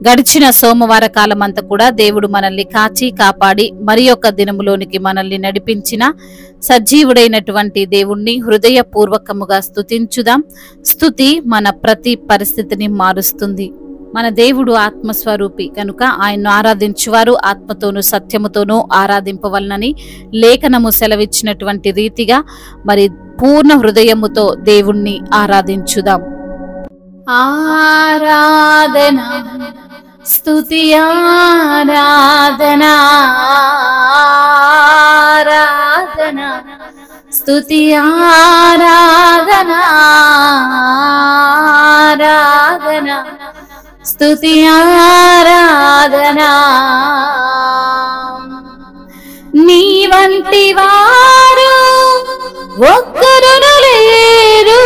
గడిచిన సోమవార కాలం అంతా కూడా దేవుడు మనల్ని కాచి కాపాడి మరి యొక్క దినములోనికి మనల్ని నడిపించిన సజీవుడైనటువంటి దేవుణ్ణి హృదయపూర్వకముగా స్తుతించుదాం. స్తుతి మన ప్రతి పరిస్థితిని మారుస్తుంది. మన దేవుడు ఆత్మస్వరూపి కనుక ఆయన్ను ఆరాధించువారు ఆత్మతోనూ సత్యముతోనూ ఆరాధింపవలనని లేఖనము సెలవిచ్చినటువంటి రీతిగా మరి పూర్ణ హృదయముతో దేవుణ్ణి ఆరాధించుదాం. ఆరాధన స్తుతి ఆరాధన ఆరాధన స్తుతి ఆరాధన ఆరాధన స్తుతి ఆరాధన. నీ వంటి వారు ఒక్కరును లేరు,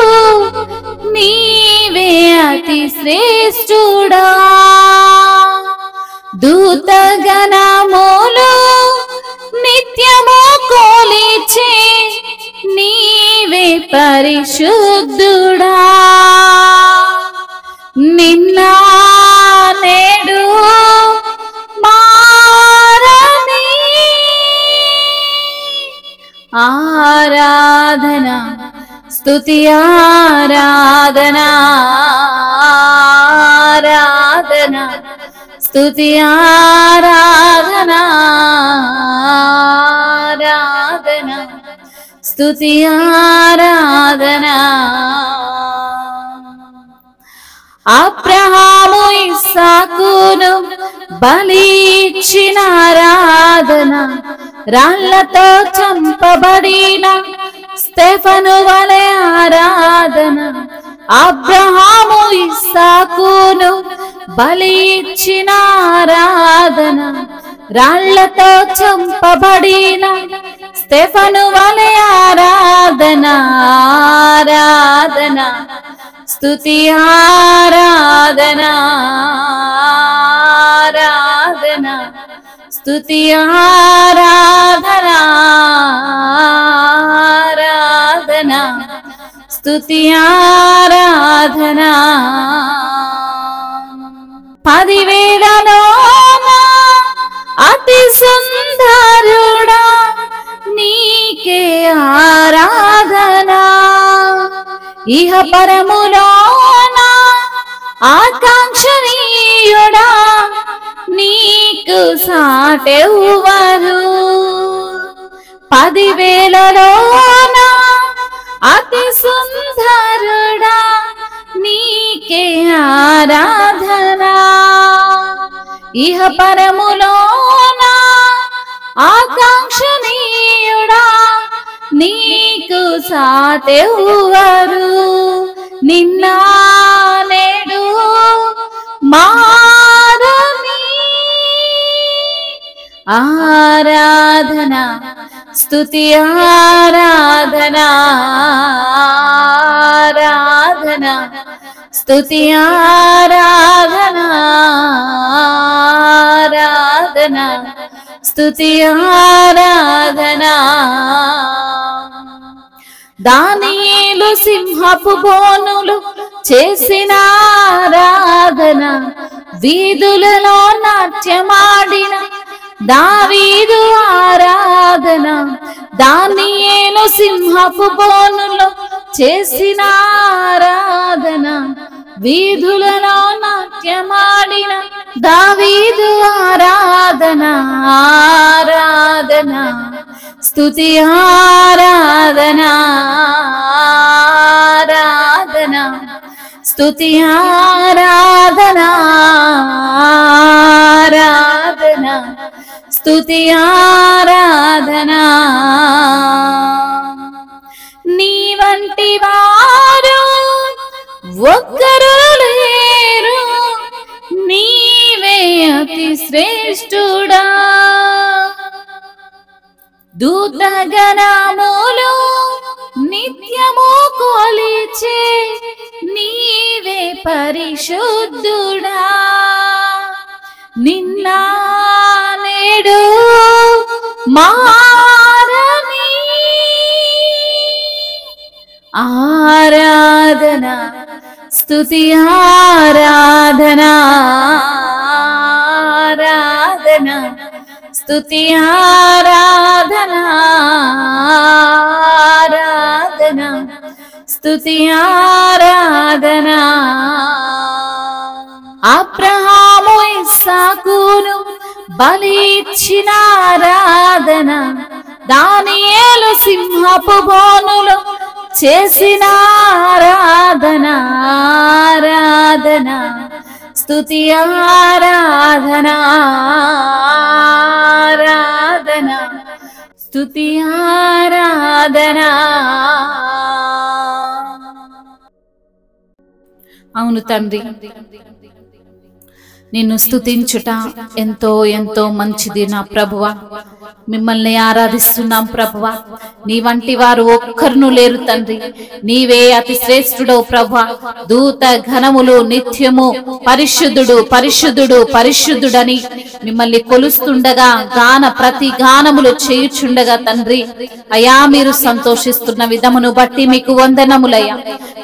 నీవే అతి శ్రేష్ఠుడా. దూతగణములు నిత్యము కొలిచే నీవే పరిశుద్ధుడా. నిన్న నేడు మారని ఆరాధన స్తుతి ఆరాధన ఆరాధన స్తుతి ఆరాధన ఆరాధన స్తుతి ఆరాధన. అబ్రహాము ఇస్సాకును బలిచ్చిన ఆరాధన, రాళ్లతో చంపబడిన స్టెఫను వలె ఆరాధన. అబ్రహాము ఇస్సాకును బలిచ్చిన ఆరాధన, రాళ్లతో చంపబడిన స్టెఫను వలె ఆరాధన ఆరాధన స్తుతి ఆరాధన ఆరాధన స్తుతి ఆరాధన ఆరాధన స్తుతి ఆరాధన. 10,000లో అతి సుందరుడా నీకే ఆరాధన. ఇహ పరములోన ఆకాంక్షణీయుడా నీకు సాటెవ్వరు. 10,000లోన అతి సుందరుడా నీకే ఆరాధన. ఇహ పరములోన ఆకాంక్షణీయుడా నీకు సాటెవ్వరు. నిన్న నేడు మారని ఆరాధన స్తుతి ఆరాధన ఆరాధన స్తుతి ఆరాధన ఆరాధన స్తుతి ఆరాధన. దానియేలు సింహపు బోనులు చేసిన ఆరాధన, వీధులలో నాట్యమాడిన దావీదు ఆరాధన. దానియేలు సింహపు బోనులు చేసిన ఆరాధన, వీధులలో నాట్యమాడిన దావీదు ఆరాధన ఆరాధన స్తుతి ఆరాధన ఆరాధన స్తుతి ఆరాధన ఆరాధన స్తుతి ఆరాధన. నీ వంటి వారు ఒక్కరు లేరు, నీవే అతి శ్రేష్ఠుడా. దూతగణములు నిత్యము కొలిచే నీవే పరిశుద్ధుడా. నిన్న నేడు మారని ఆరాధన స్తుతి ఆరాధన స్తుతి ఆరాధన ఆరాధన స్తుతి ఆరాధన. అబ్రహాము ఇస్సాకును బలి ఇచ్చిన ఆరాధన, దానియేలు సింహపు బోనులో చేసిన ఆరాధన ఆరాధన స్తుతి ఆరాధన ఆరాధన స్తుతి ఆరాధన. అవును తండ్రి, నిన్ను స్తుతించుట ఎంతో ఎంతో మంచిది నా ప్రభువా. మిమ్మల్ని ఆరాధిస్తున్నాం ప్రభువా. నీ వంటి వారు ఒక్కరును లేరు తండ్రి. నీవే అతి శ్రేష్ఠుడవు ప్రభువా. దూత ఘనములు నిత్యము పరిశుద్ధుడు పరిశుద్ధుడు పరిశుద్ధుడని మిమ్మల్ని కొలుస్తుండగా ప్రతి గానములు చేయుచుండగా తండ్రి, అయా మీరు సంతోషిస్తున్న విధమును బట్టి మీకు వందనములయ్యా.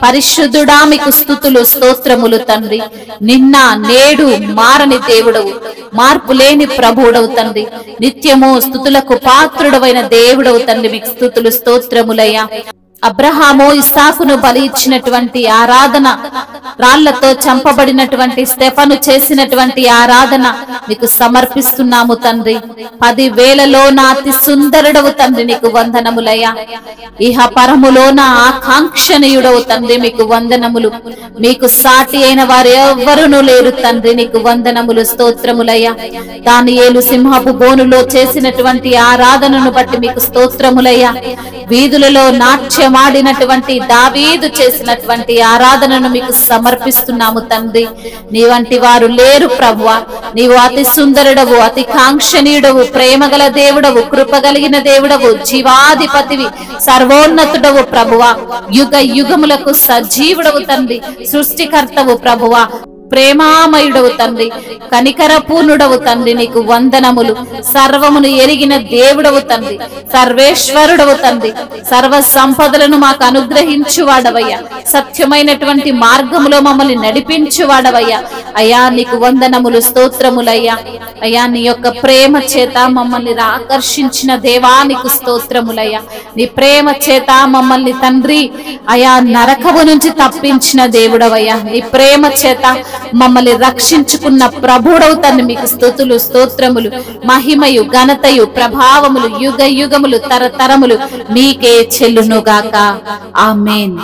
పరిశుద్ధుడా మీకు స్తుతులు స్తోత్రములు తండ్రి. నిన్న నేడు మారని దేవుడవు, మార్పు లేని ప్రభువుడవు తండ్రి. నిత్యము స్తుతులకు పాత్రుడవైన దేవుడవు తండ్రి. మీకు స్తుతులు స్తోత్రములయ్యా. అబ్రహాము ఇస్సాకును బలి ఇచ్చినటువంటి ఆరాధన, రాళ్లతో చంపబడినటువంటి స్టెఫను చేసినటువంటి ఆరాధన మీకు సమర్పిస్తున్నాము తండ్రి. 10,000లో నా అతి సుందరుడవు తండ్రి, నీకు వందనములయ్యా. ఇహ పరములో నా ఆకాంక్షణీయుడవు తండ్రి, మీకు వందనములు. మీకు సాటి అయిన వారు ఎవ్వరును లేరు తండ్రి, నీకు వందనములు స్తోత్రములయ్యా. దానియేలు సింహపు బోనులో చేసినటువంటి ఆరాధనను బట్టి మీకు స్తోత్రములయ్యా. వీధులలో నాట్యమాడినటువంటి దావీదు చేసినటువంటి ఆరాధనను మీకు సమర్పిస్తున్నాము తండ్రి. నీ వంటి వారు లేరు ప్రభువా. నీవు అతి సుందరుడవు, అతి కాంక్షణీయుడవు, ప్రేమగల దేవుడవు, కృపగలిగిన దేవుడవు, జీవాధిపతివి, సర్వోన్నతుడవు ప్రభువా. యుగ యుగములకు సజీవుడవు తండ్రి, సృష్టికర్తవు ప్రభువా. ప్రేమామయుడవు తండ్రి, కనికర పూర్ణుడవు తండ్రి, నీకు వందనములు. సర్వమును ఎరిగిన దేవుడవు తండ్రి, సర్వేశ్వరుడవు తండ్రి. సర్వ సంపదలను మాకు అనుగ్రహించువాడవయ్యా. సత్యమైనటువంటి మార్గములో మమ్మల్ని నడిపించువాడవయ్యా. అయ్యా నీకు వందనములు స్తోత్రములయ్యా. అయ్యా నీ యొక్క ప్రేమ చేత మమ్మల్ని ఆకర్షించిన దేవా నీకు స్తోత్రములయ్యా. నీ ప్రేమ చేత మమ్మల్ని తండ్రి అయా నరకము నుంచి తప్పించిన దేవుడవయ్యా. నీ ప్రేమ చేత మమ్మల్ని రక్షించుకున్న ప్రభుడవు తండ్రి, మీకు స్తుతులు స్తోత్రములు. మహిమయు ఘనతయు ప్రభావములు యుగ యుగములు తరతరములు మీకే చెల్లునుగాక. ఆమేన్.